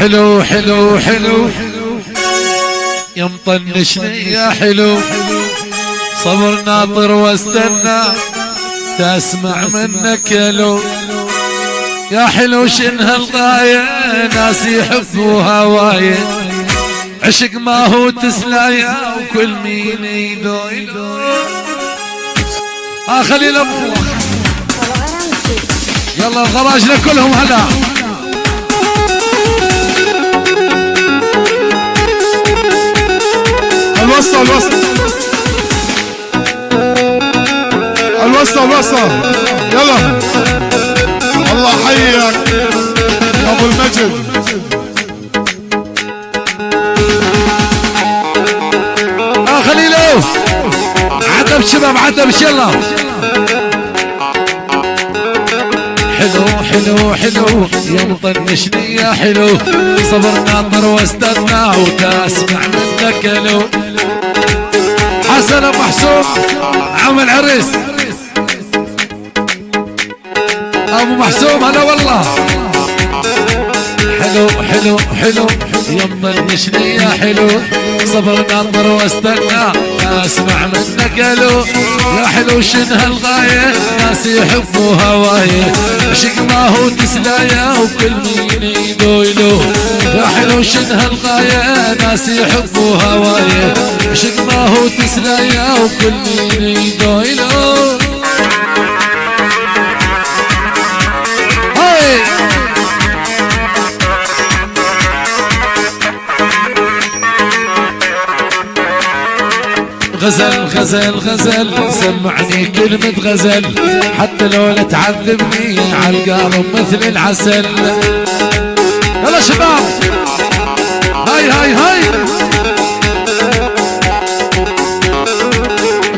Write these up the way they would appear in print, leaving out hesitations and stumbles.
حلو حلو حلو يا مطنشني يا حلو، صبر ناطر واستنى تسمع منك لو يا حلو شنها الغاية، ناس يحبوا هواية، عشق ما هو تسلايا وكل مين يدويلو. خليل ابو يلا الغراجنا كلهم هلا. الوسطى الوسطى الوسطى الوسطى يلا. الله حيك يا ابو المجد. خليلو عتب شباب عتب يلا. حلو حلو حلو يا مطنشني يا حلو، صبر ناطر واستنى وتسمع منك لو. حسن ابو محسوب عم العريس ابو محسوب هلا والله. حلو حلو حلو يا مطنشني يا حلو، صبر ناطر واستنى اسمع منك لو. يا حلو شنها الغاية، ناس يحبوا هواية، عشق ما هو تسلايا وكل مين يدويلو. يا حلو شنها الغاية، ناس يحبوا هواية، عشق ما هو تسلايا وكل مين يدويلو. غزل غزل غزل سمعني كلمة غزل، حتى لو لا تعذبني عالقلب مثل العسل. يلا شباب هاي هاي هاي.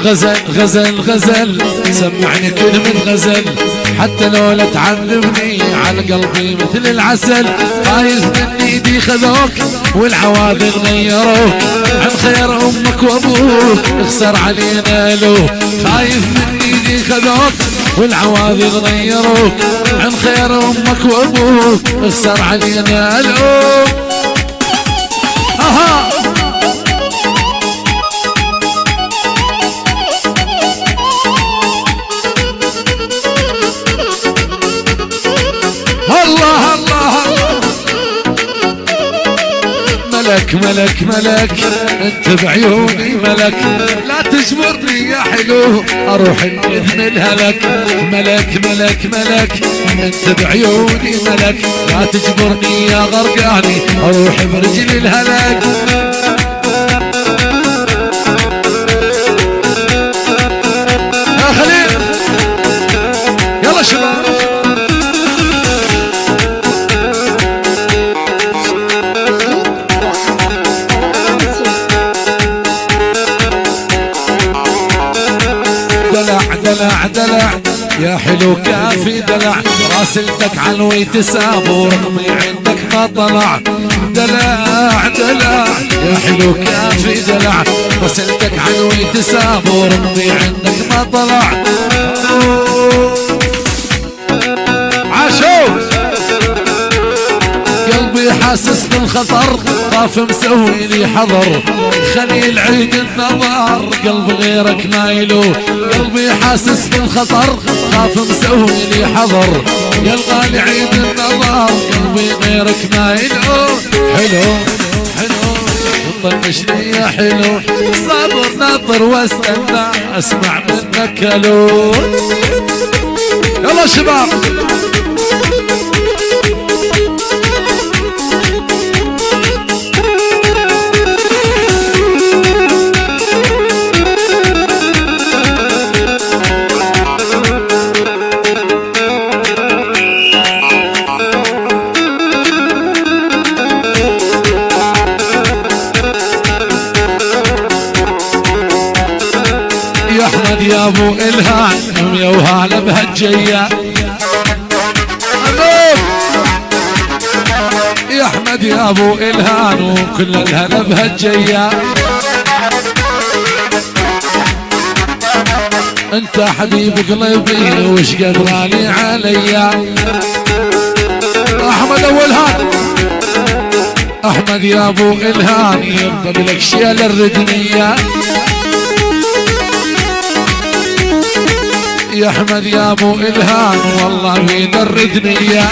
غزل غزل غزل سمعني كلمة غزل، حتى لو لا تعذبني على قلبي مثل العسل. خايف من ايدي خذوك والعواذل غيروك، عن خير امك وابوك اخسر علينا لو. خايف من ايدي خذوك والعواذل غيروك، عن خير امك وابوك اخسر علينا لو. الله الله ملك ملك ملك انت بعيوني ملك، لا تجبرني يا حلو اروح مثل الهلك. ملك ملك ملك انت بعيوني ملك، لا تجبرني يا غرقاني اروح برجل الهلك. يا خليل يلا شباب. دلع دلع يا حلو كافي دلع، راسلتك عنوي تساب ورقمي عندك ما طلع. دلع دلع يا حلو كافي دلع، راسلتك عنوي تساب ورقمي عندك ما طلع. عاشو قلبي حاسس بالخطر، خاف مسوي لي حضر، خليل عيد النظر قلب غيرك ما يلو. قلبي حاسس بالخطر، خاف مسوي لي حضر، يا الغالي عيد النظر قلبي غيرك ما يلو. حلو حلو طنشني يا حلو، صابر ناطر واستنى اسمع منك لو. يلا شباب يا ابو الهان يا وهلا بهالجيه. يا احمد يا ابو الهان وكل الهلا بهالجيه. انت حبيب قلبي وش قد غالي عليا. احمد ابو الهان احمد يا ابو الهان يرضى لك شيل الردنية يا احمد يا ابو الهان والله فينا الردنية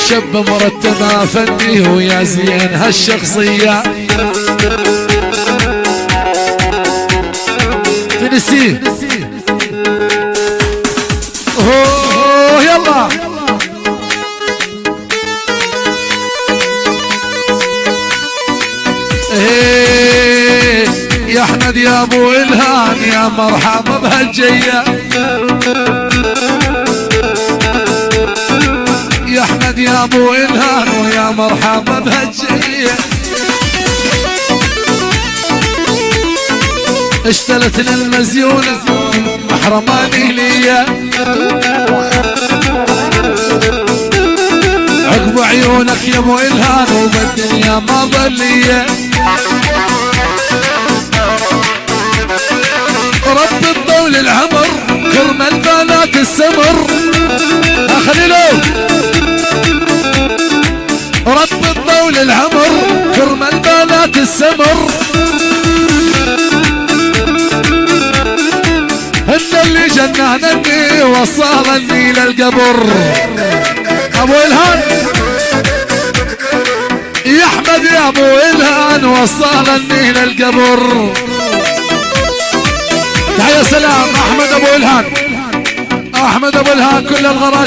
شب مرتبة فني ويا زين هالشخصية تنسيه اوه يلا ايه يا احمد يا ابو الهان يا مرحبا بهالجية يا احمد يا ابو الهان ويا مرحبا بهالجية اشتلت للمزيونة محرماني ليا عقب عيونك يا ابو الهان وبالدنيا ما ظلية رب الطول العمر كرم البنات السمر اخليلو رب الطول العمر كرم البنات السمر هن اللي جنانني وصلني للقبر ابو الهان يا احمد يا ابو الهان وصلني للقبر تحية سلام احمد ابو الهان احمد ابو الهان كل الغراج